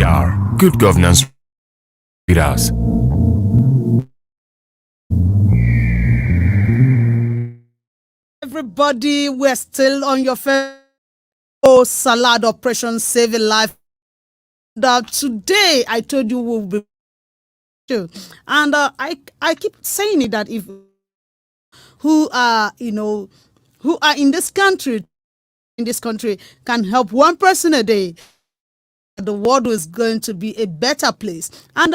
GGR, Good Governance with us. Everybody, we're still on your Oh, salad operation save a life. Today I told you we'll be sure. And I keep saying it that if who are who are in this country can help one person a day, the world is going to be a better place. And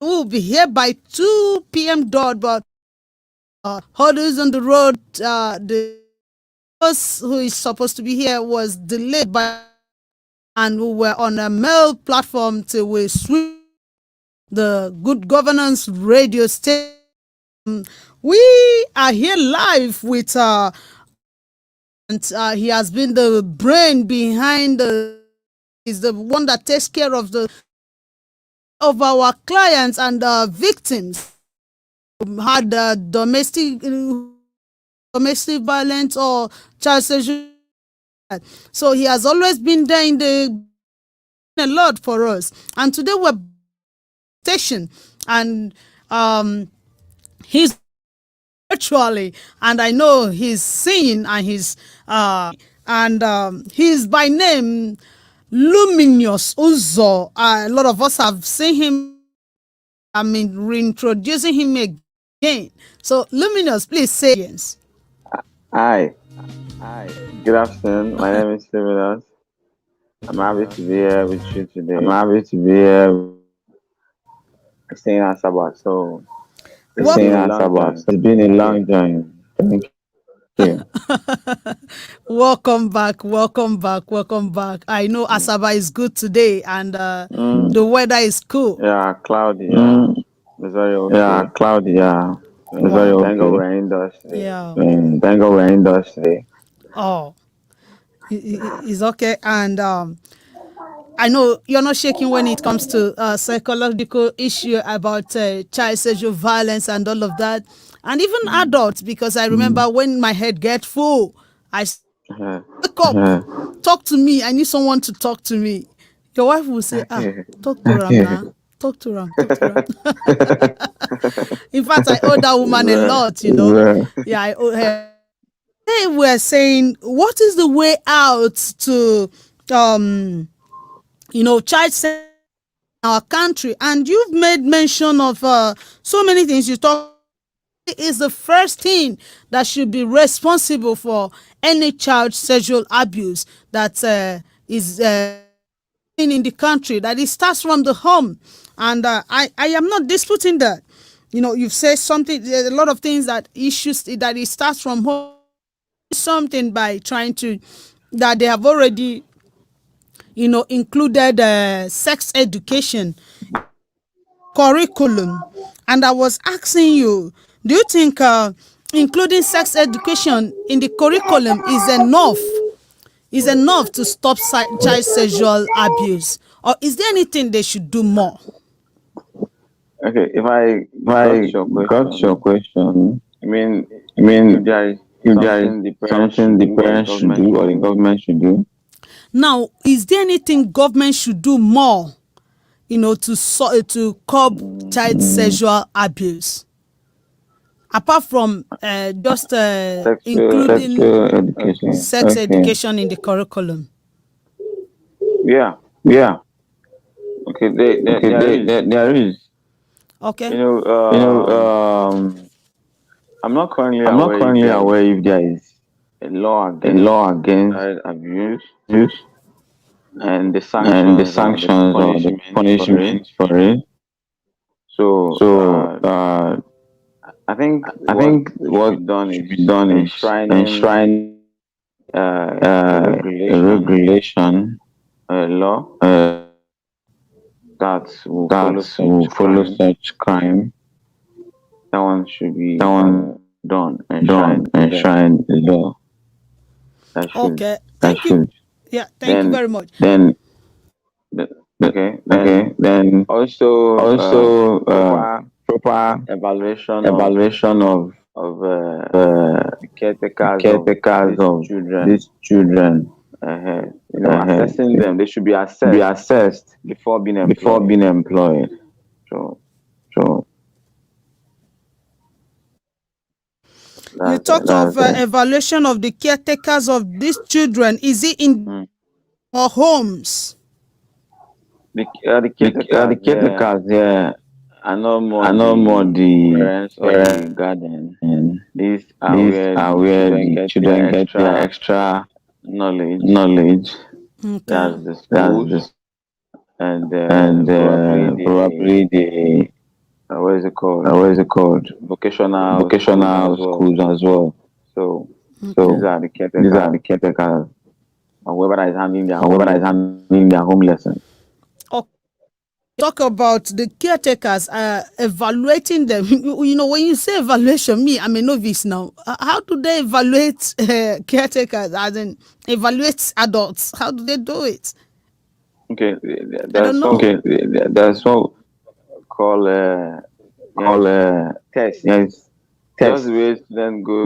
we'll be here by 2 p.m. dot, but hurdles on the road, the person who is supposed to be here was delayed by, and we were on a mail platform till we switch the Good Governance radio station. We are here live with and he has been the brain behind is the one that takes care of our clients and victims who had domestic violence or child sexual. So he has always been there in a lot for us. And today we're station, and he's virtually, and I know he's seeing, and he's by name Luminous Uzo. A lot of us have seen him. I mean, reintroducing him again. So Luminous, please say yes. Hi. Good afternoon. My name is Luminous. I'm happy to be here with you today. Staying Asaba. So it's been a long journey. Thank you. Welcome back. I know Asaba is good today, and the weather is cool. Yeah, cloudy. Yeah, it's very okay. Yeah, cloudy. Yeah, it's very okay. Thank God we're indoors today. Yeah. Thank God we're indoors today. Oh, it's okay, and I know you're not shaking when it comes to psychological issue about child sexual violence and all of that, and even adults, because I remember when my head gets full, I wake up, talk to me. I need someone to talk to me. Your wife will say, talk to Ram now. Talk to Ram. In fact, I owe that woman a lot, you know. Yeah, I owe her. Hey, we're saying, what is the way out to child sex in our country? And you've made mention of so many things. You talk is the first thing that should be responsible for any child sexual abuse that is in the country, that it starts from the home. And I am not disputing that. You know, you've said something, a lot of things, that issues that it starts from home. Something by trying to, that they have already included sex education curriculum. And I was asking you, do you think including sex education in the curriculum is enough to stop child sexual abuse, or is there anything they should do more? Okay, if I got your question, I mean, if there is something the parents should do or the government should do. Now, is there anything government should do more, to curb child sexual abuse, apart from just including sex education in the curriculum? Yeah. Okay, there is. Okay. I'm not currently aware if there is a law against child abuse, and the sanctions or the punishments for it. So I think what should be done is enshrine a regulation, a law that will follow such crime. That one should be done, enshrined the law. Okay, thank you. Yeah, thank you very much. Then also proper evaluation of caretakers of these children. assessing them. They should be assessed before being employed. So You talked of evaluation of the caretakers of these children. Is it in or homes? the caretakers, yeah. I know more the parents or the guardian. And these are where the children get their extra knowledge. Okay. That's the schools and probably the what is it called? Vocational schools as well. So these are the caretakers. And whoever that is handling their home lesson. Talk about the caretakers evaluating them. You know, when you say evaluation, I'm a novice now. How do they evaluate caretakers, as in evaluate adults? How do they do it? Okay, don't know. There's what call test. Yes, test. Just wait, then go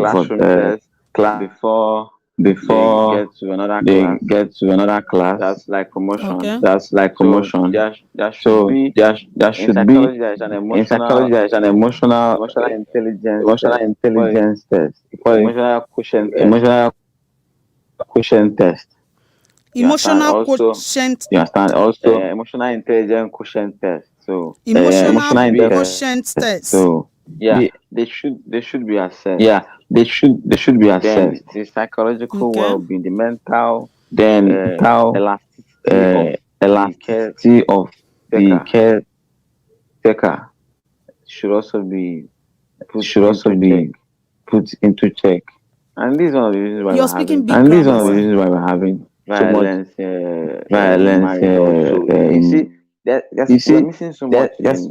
classroom test before they get to another class. That's like promotion. Okay. So there should be in psychology there is an emotional intelligence test. Emotional quotient test. Emotional quotient. You understand? Also, emotional intelligence quotient test. So emotional quotient test. So they should be assessed. Yeah, they should be assessed. Then the psychological well-being, the mental, then elasticity of the caretaker should also be put into check. And these are the reasons why You're speaking big. And these are the reasons why we're having violence. You see,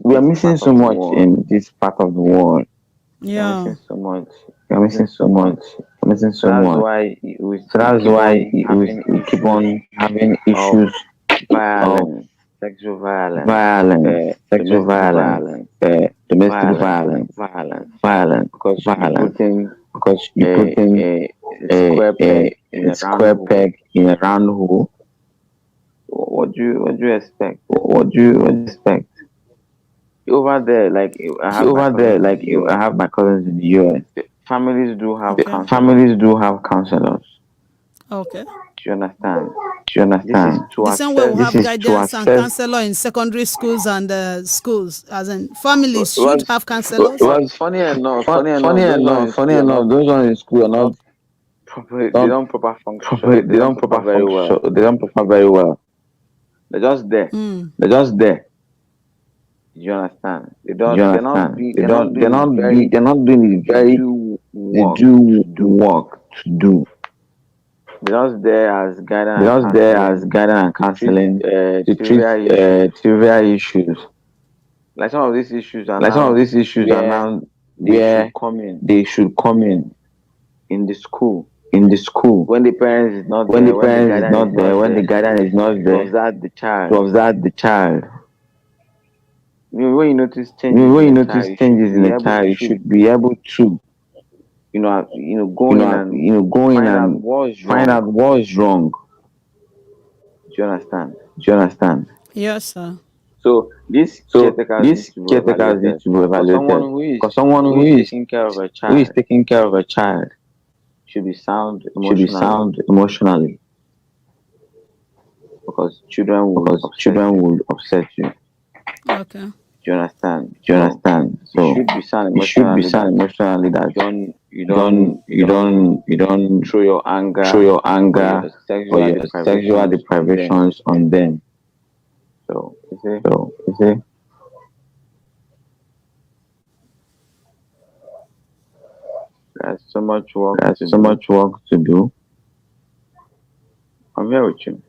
we're missing so much in this part of the world. Yeah. We're missing so much. That's why we keep on having issues. Violence, sexual violence, domestic violence. Because you put in a square peg in a round hole. What do you expect? Over there, I have my cousins in the US. Families do have counselors. Okay. Do you understand? The same way we have guidance and counselor in secondary schools and schools, as in families should have counselors. Well, funny enough, those ones in school are not proper. They don't proper function. They don't perform very well. They're just there. You understand? They're not doing the work to do. They're just there as guidance and counseling to treat trivial issues. Like some of these issues are now where they should come in the school. When the parents is not there, when the guardian is not there, to observe the child. When you notice changes in the child, you should be able to, go in and find out what's wrong. Do you understand? Yes, sir. So these caretakers need to be evaluated. For someone who is taking care of a child should be sound emotionally. Because children will upset you. Okay. Do you understand? So you should be sound emotionally. That you don't show your anger or your sexual deprivations on them. So you see. There's so much work to do. I'm here with you.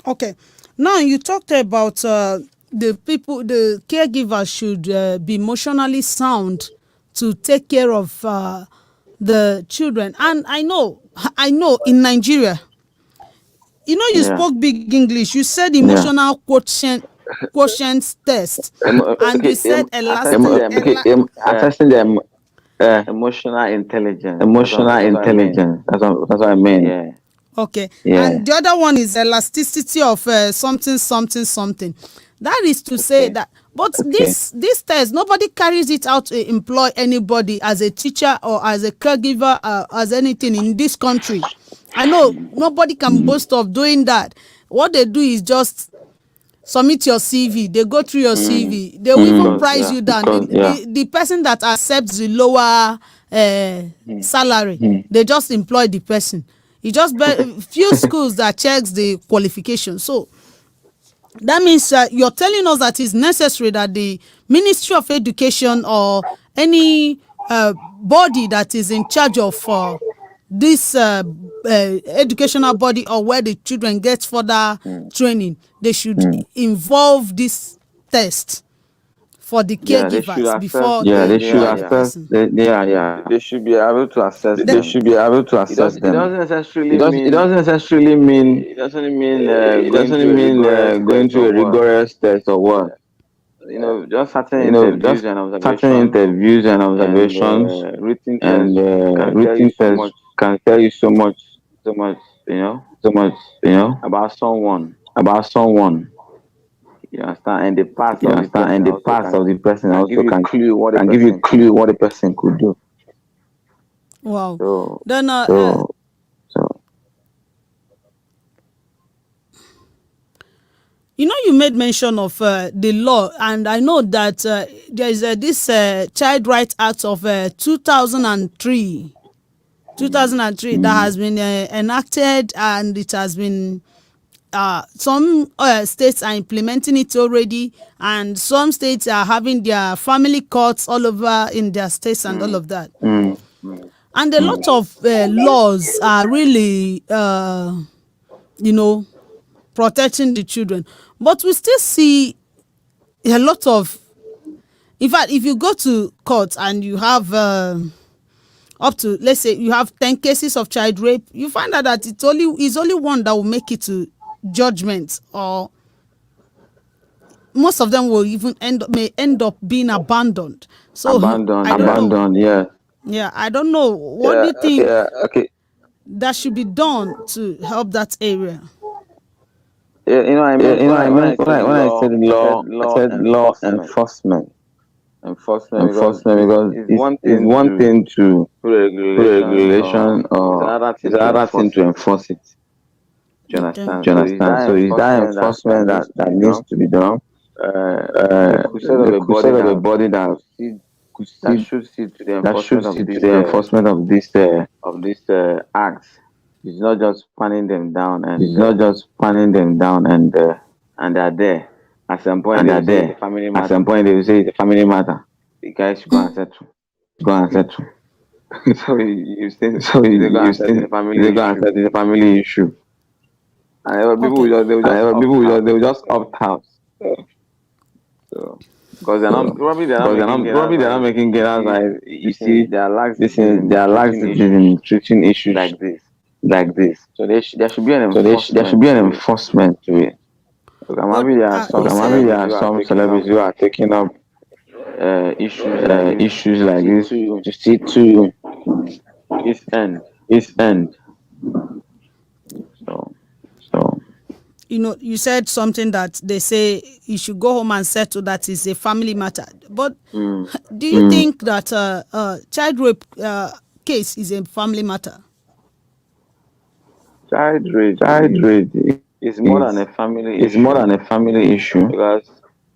Okay. Now you talked about the caregivers should be emotionally sound to take care of the children. And I know in Nigeria, you spoke big English. You said emotional quotient test, and you said assessing them. emotional intelligence. Emotional intelligence. That's what I mean. Yeah. Okay. Yeah. And the other one is elasticity of something, something, something. That is to say that, but this test, nobody carries it out to employ anybody as a teacher or as a caregiver, as anything in this country. I know nobody can boast of doing that. What they do is just submit your CV. They go through your CV. They will even price you down. The person that accepts the lower salary, they just employ the person. It just few schools that checks the qualification. So that means you're telling us that it's necessary that the Ministry of Education or any body that is in charge of this educational body or where the children get further training, they should involve this test for the caregivers before they should assess. They should be able to assess. They should be able to assess them. It doesn't necessarily mean. It doesn't mean going to a rigorous test or what. Just certain interviews and observations, written tests can tell you so much, about someone. You understand? And the past of the person also can give you clue what the person could do. Wow. So, Then you made mention of the law, and I know that there is this Child Rights Act of 2003 that has been enacted, and it has been some states are implementing it already, and some states are having their family courts all over in their states and all of that. And a lot of laws are really protecting the children, but we still see a lot of, in fact, if you go to court and you have up to, let's say you have 10 cases of child rape, you find out that it's only one that will make it to judgment, or most of them will even may end up being abandoned. So abandoned. Yeah, I don't know. What do you think that should be done to help that area? Yeah, I mean, when I said law, I said law enforcement. Because it's one thing to put a regulation, or it's another thing to enforce it. Do you understand? So it's that enforcement that needs to be done. The crusade of a body that should see to the enforcement of this act. It's not just panning them down, and they're there. At some point, they will say it's a family matter. The guys should go and settle. So you say it's a family issue. And people will just opt out. So because they're not making gain outside. You see, they are lax in treating issues like this. So there should be an enforcement to it. Look, I'm happy there are some celebrities who are taking up issues like this to see to its end. So you said something that they say you should go home and settle, that is a family matter. But do you think that child rape case is a family matter? Child rape is more than a family issue. Because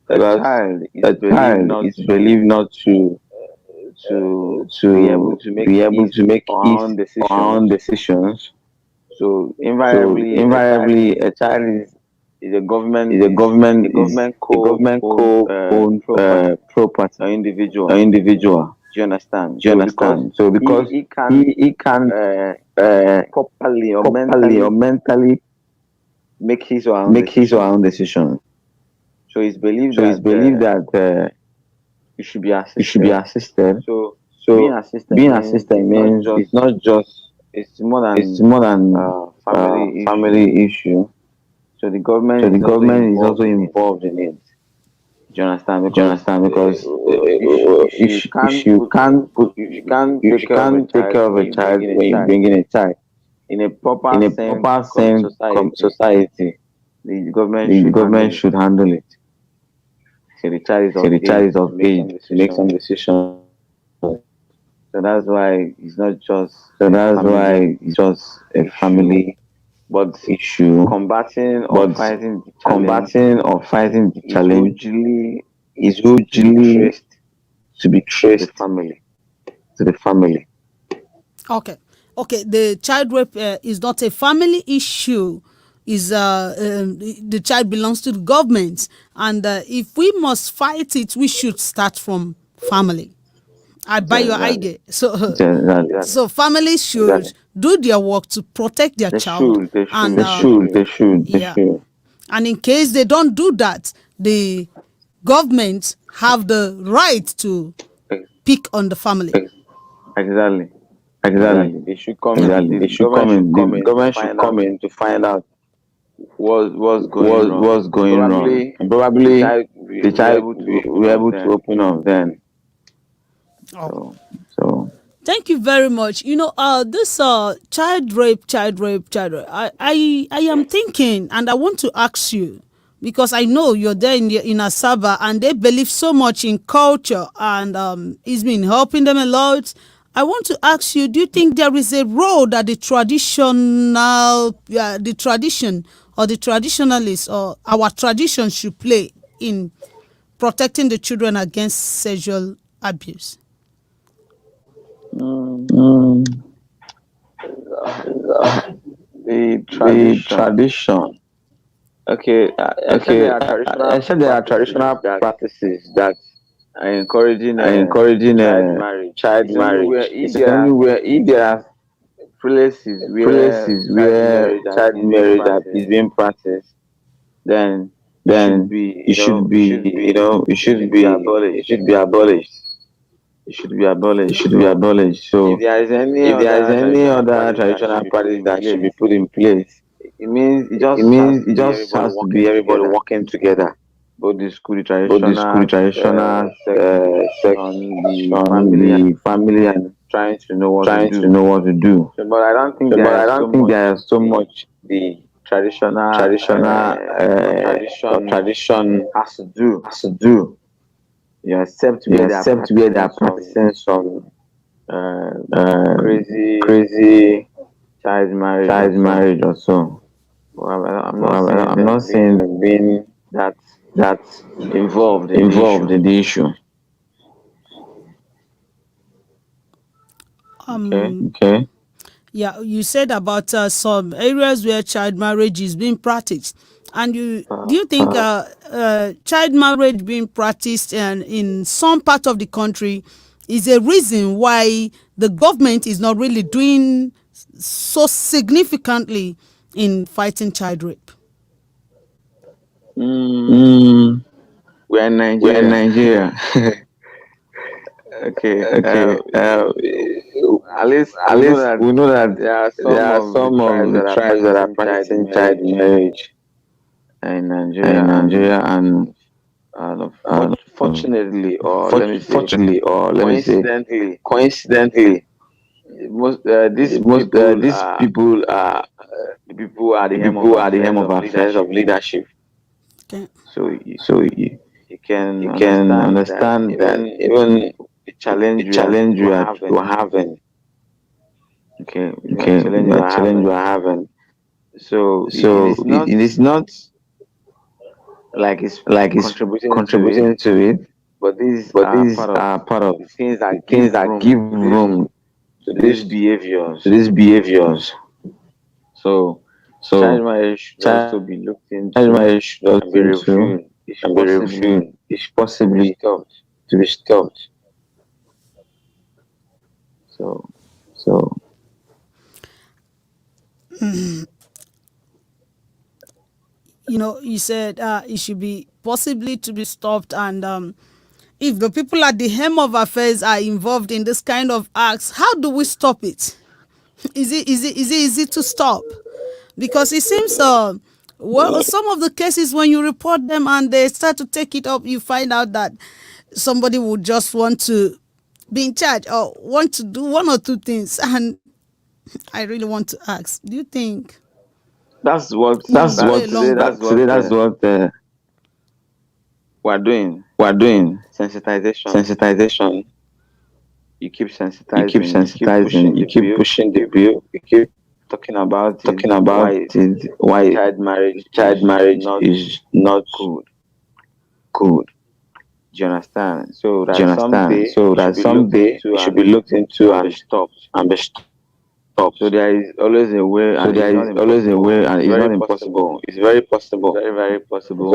a child is believed not to be able to make its own decisions. So invariably, a child is a government co-owned property or individual. Do you understand? So because he can properly or mentally make his or her own decision. So it's believed that you should be assisted. So being assisted means it's not just. It's more than family issue. So the government is also involved in it. Do you understand? Because if you can't if take you care of a can't take child care of when a you child bring in a when you child bring in a child in a proper in a sane proper sane society, society, the government the should handle government it. should handle it. So the child is So of the child age is to of make age some to make decisions. some decisions. So that's why it's not just So a that's family why it's just a issue, family but issue. combating or But fighting the challenge combating or fighting the is challenge usually is to be usually traced to be to the traced family. to the family. Okay. Okay. The child rape is not a family issue. Is the child belongs to the government, and if we must fight it, we should start from family. I buy your Exactly. idea. So, Exactly. so families should do their work to protect their They child, should, they and should, They they should. They should. should. They yeah, should. and in case they don't do that, the government have the right to Ex- pick on the family. Exactly. Exactly. They should come in. Exactly. The They should government come should in. come The in to government should find come out in to find out what's going wrong. what's And going wrong. probably And the probably child the will child able to open will up able to then. open up then. Oh. So Thank you very much. This child rape. I am thinking, and I want to ask you, because I know you're there in Asaba, and they believe so much in culture, and it's been helping them a lot. I want to ask you: do you think there is a role that the tradition or the traditionalists or our tradition should play in protecting the children against sexual abuse? mm, The the tradition. tradition. Okay, except Okay, there are traditional except there are practices traditional that practices that are encouraging are encouraging child marriage. child It's only where marriage. if It's there only are where if there are places where places child where marriage child is being marriage is practiced, being practiced, then it should then be, it should be, it should be abolished. it should be abolished. It should be So abolished. if So, there is any if there is other any traditional other practice that should traditional be put practice in that should be place, put in place, it means it it just has means to it be just everybody has to be working everybody together. working together, Both the school, the both the school traditional traditional section, the section, family, and the family, and trying to know what to trying to do. know what to do. So, but I don't think So, but there I is so don't think much there is so the much the traditional traditional tradition tradition has to do. has to do, Except where they are except where they practicing are some practicing some uh, uh, crazy crazy child marriage or child so. marriage or so. Well, I'm So not seeing I'm not them saying being being that that involved in the issue. involved in the issue. Okay. Okay. Yeah, you said about some areas where child marriage is being practiced, and do you think child marriage being practiced in some part of the country is a reason why the government is not really doing so significantly in fighting child rape? Mm, Mm, we're in we're in Nigeria. Nigeria. Okay. Okay. At least At we know least that we know that there are there some are of the some tribes of the that are tribes that are practicing child practicing child marriage marriage in in Nigeria, Nigeria, and fortunately, or let me say, fortunately, or let me say, coincidentally, coincidentally, these these people are the people who are the the hem of people who are the hem affairs of of affairs of leadership. leadership. Okay. So So you can you can understand that understand that even even the challenge the challenge we are having. we're having, Okay, the okay, challenge we the are challenge having. we're having. So it So is not it is not like it's like it's contributing to it, contributing to it, but these but are these part of are part of the things the that give things that give room room to to these this to behaviors. these behaviors. So child So marriage should child also be looked into marriage should look and be into reviewed, if and be possibly reviewed, if to be possibly stopped. to be stopped. So So You said it should be possibly to be stopped, and if the people at the hem of affairs are involved in this kind of acts, how do we stop it? Is it easy to stop? Because it seems Well, some of the cases, when you report them and they start to take it up, you find out that somebody would just want to be in charge or want to do one or two things. And I really want to ask, do you think That's what that's what that's what we're doing. Sensitization. You keep sensitizing. You keep pushing the bill. You keep talking about why child marriage is not good. Do you understand? So that someday it should be looked into and be stopped. So there is always a way, and it's not impossible. It's very possible. Very possible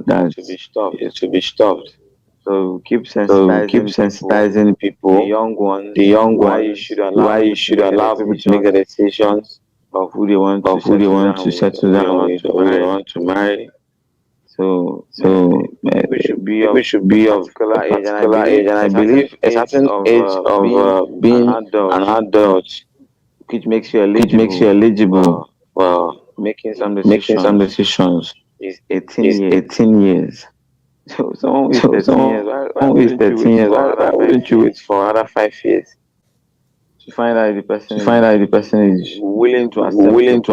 that it should be stopped. So keep sensitizing people, the young ones, why you should allow people to make the decisions of who they want to settle down with, or who they want to marry. So we should be of particular age, and I believe a certain age of being an adult, which makes you eligible for making some decisions, is 18 years. So someone who is 13 years, why wouldn't you wait for another 5 years to find out if the person is willing to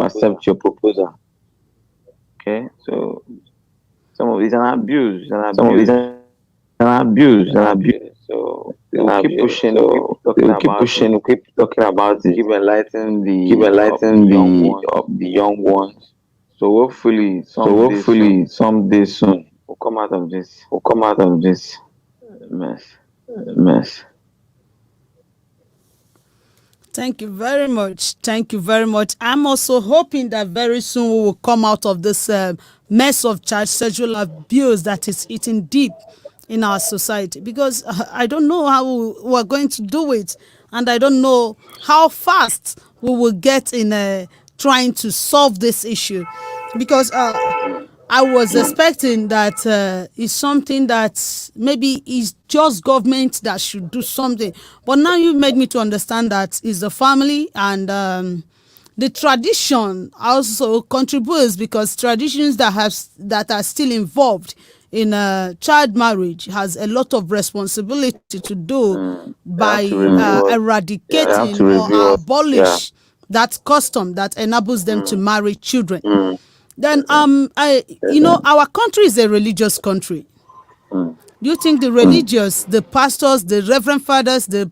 accept your proposal? Okay, so some of it's an abuse. So we'll keep pushing, we'll keep talking about it, keep enlightening the young ones. So hopefully someday soon we'll come out of this mess. Thank you very much. Thank you very much. I'm also hoping that very soon we will come out of this mess of child sexual abuse that is eating deep in our society, because I don't know how we're going to do it, and I don't know how fast we will get in trying to solve this issue, because I was expecting that it's something that maybe is just government that should do something. But now you made me to understand that it's the family, and the tradition also contributes, because traditions that are still involved in child marriage has a lot of responsibility to do by eradicating or abolish that custom that enables them to marry children. Then our country is a religious country. Do you think the religious, the pastors, the reverend fathers, the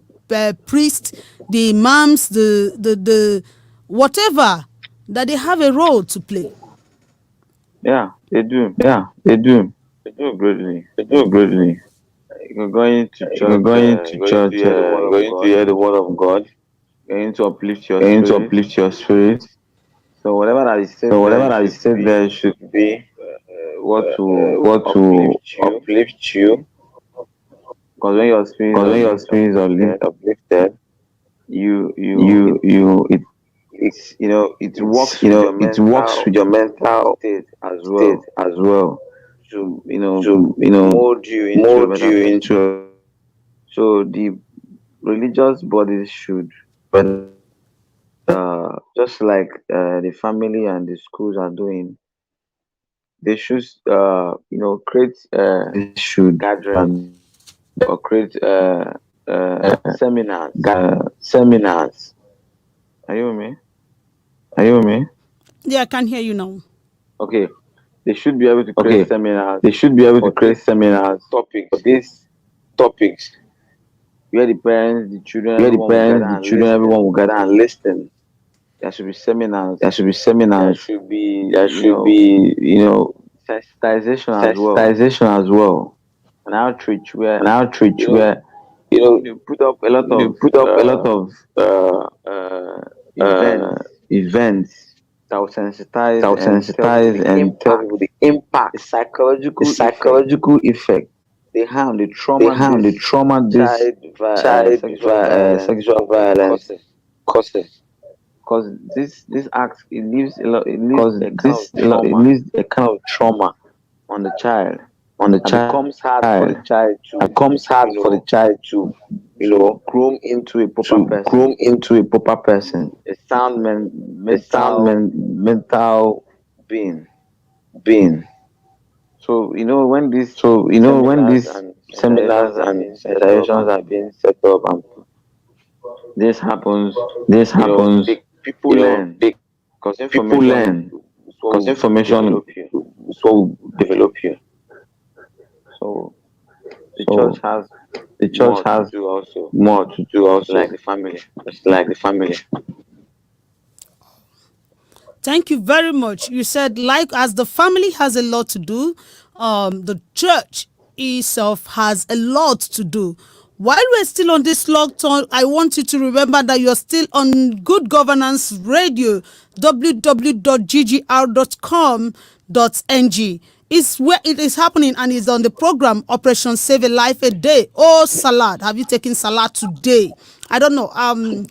priests, the imams, the whatever, that they have a role to play? Yeah, they do. They do greatly. You're going to church, going to hear the word of God, going to uplift your spirit. So whatever that is said there should be what to uplift you. Because when your spirit is uplifted, it works with your mental state as well. To mold you into. So the religious bodies should, just like the family and the schools are doing, they should create gatherings or create seminars. Are you with me? Yeah, I can hear you now. Okay. They should be able to create seminars. Topics where the parents, the children, everyone will gather and listen. There should be seminars. There should be sensitization as well. An outreach where you put up a lot of events that will sensitize and tell people the impact, the psychological effect, the harm, the trauma child sexual violence causes. Because this act, it leaves a kind of trauma on the child. It becomes hard for the child to grow into a proper person, a sound mental been. So when these When seminars these and seminars sensitizations are and being set up, sensitizations are being set up, and this happens, this happens, people learn they because people information learn is what because will information develop you. is what will develop you. So the church So has the church more to has do also, more to do just like also, the family. just like the family. Thank you very much. You said, like, as the family has a lot to do, the church itself has a lot to do. While we're still on this lockdown, I want you to remember that you're still on Good Governance Radio, www.ggr.com.ng. It's where it is happening, and it's on the program Operation Save a Life a Day. Oh, salad. Have you taken salad today? I don't know.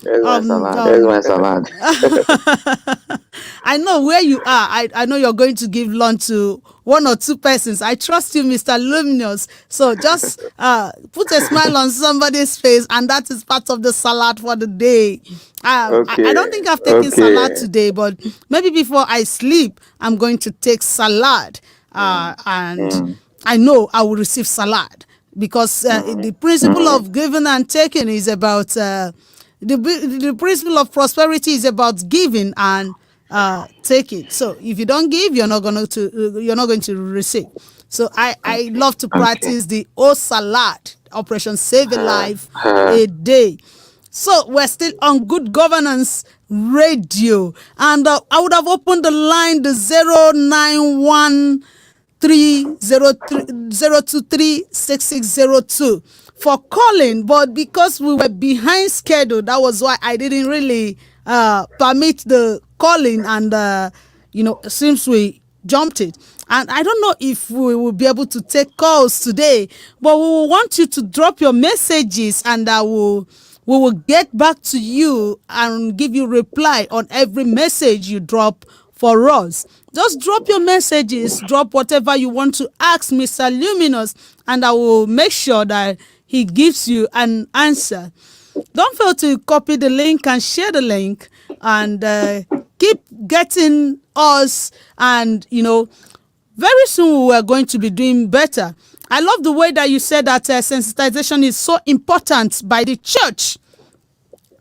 There's my salad. There's my salad. I know where you are. I know you're going to give lunch to one or two persons. I trust you, Mr. Luminous. So just put a smile on somebody's face, and that is part of the salad for the day. I don't think I've taken salad today, but maybe before I sleep, I'm going to take salad. And I know I will receive salad, because the principle of giving and taking is about the principle of prosperity is about giving and taking. So if you don't give, you're not going to receive. So I love to practice the O Salad, Operation Save a Life a Day. So we're still on Good Governance Radio, and I would have opened the line, the 091 0236602 for calling, but because we were behind schedule, that was why I didn't really permit the calling, and since we jumped it, and I don't know if we will be able to take calls today, but we will want you to drop your messages, and we will get back to you and give you reply on every message you drop for us. Just drop your messages, drop whatever you want to ask Mr. Luminous, and I will make sure that he gives you an answer. Don't fail to copy the link and share the link, and keep getting us, and very soon we are going to be doing better. I love the way that you said that sensitization is so important by the church,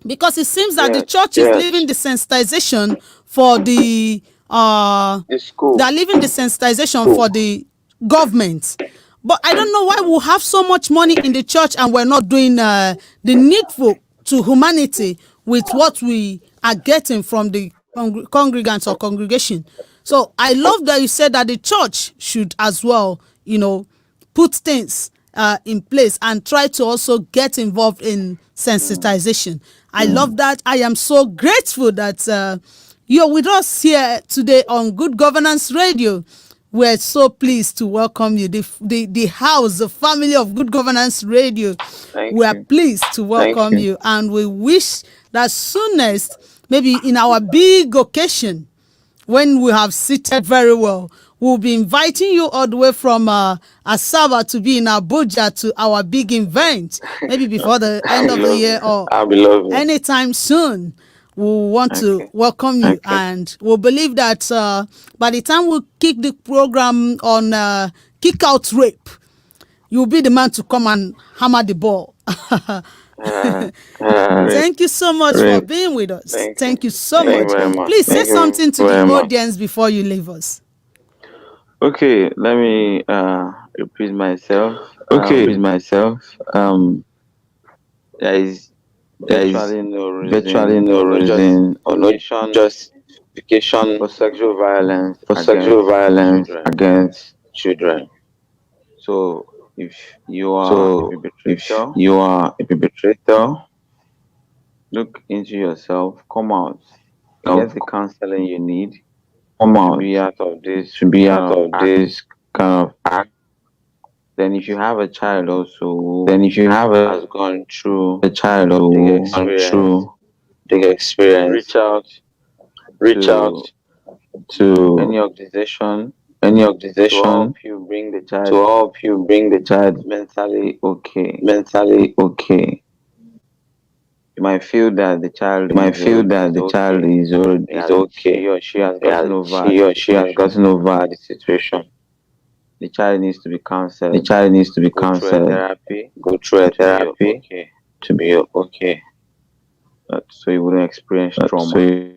because it seems that the church is leaving the sensitization for the school. they're leaving the sensitization for the government. But I don't know why we have so much money in the church and we're not doing the needful to humanity with what we are getting from the congregants or congregation. So I love that you said that the church should as well, put things in place and try to also get involved in sensitization. I love that. I am so grateful that you're with us here today on Good Governance Radio. We're so pleased to welcome you, the house, the family of Good Governance Radio. We are pleased to welcome you, and we wish that soonest, maybe in our big occasion, when we have seated very well, we'll be inviting you all the way from Asaba to be in Abuja to our big event, maybe before the end of the year or anytime soon. We want to welcome you, and we'll believe that by the time we kick the program on Kick Out Rape, you'll be the man to come and hammer the ball. Thank you so much for being with us. Thank you so much. Please say something to the audience before you leave us. Okay, let me repeat myself. There is virtually no reason or no justification for sexual violence against children. So if you are a perpetrator, look into yourself, come out, get the counseling you need, be out of this kind of act. Then if you have a child also, has gone through the experience, reach out to any organization to help you bring the child mentally okay. You might feel that the child is already is okay. He or she has gotten over the situation. The child needs to be counseled. Go through a therapy to be okay. So you wouldn't experience trauma.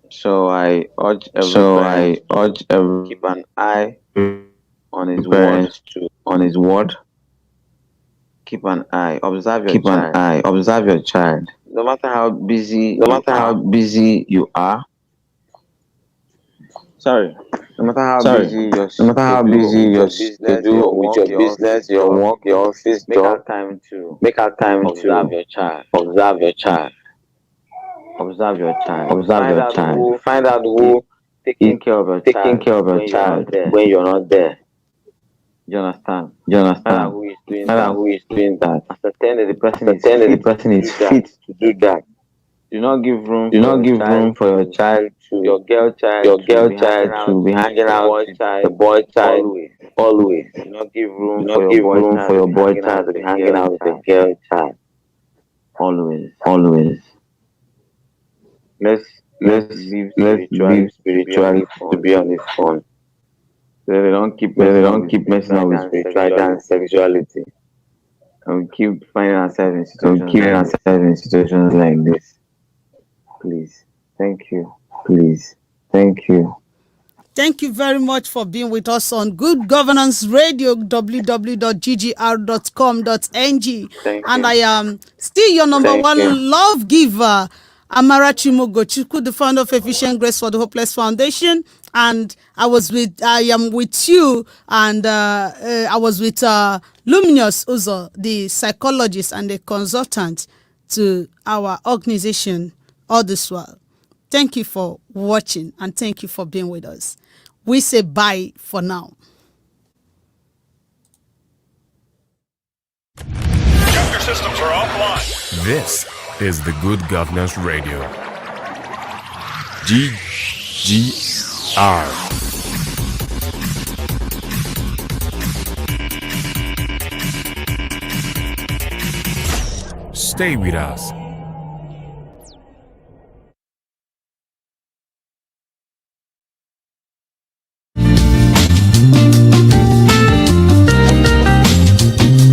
So I urge every keep an eye on his word. Keep an eye. Observe your child. No matter how busy you are. Sorry. No matter how busy your schedule with your business, your work, your office job, make out time to observe your child. Find out who taking care of your child when you're not there. You understand? Find out who is doing that. Ascertain that the person is fit to do that. Do not give room for your child to your girl child to be hanging out with the boy child always. Do not give room for your boy child to be hanging out with the girl child always. Let's live spiritually to be on his phone. So they don't keep messing up with spirituality and sexuality. And we keep finding ourselves in situations like this. Please. Thank you. Thank you very much for being with us on Good Governance Radio, www.ggr.com.ng. And I am still your number one love giver, Amarachi Mogochukwu, the founder of Efficient Grace for the Hopeless Foundation. And I am with you, and I was with Luminous Uzo, the psychologist and the consultant to our organization, all this while. Thank you for watching, and thank you for being with us. We say bye for now. Chapter systems are offline. This is the Good Governance Radio. GGR. Stay with us.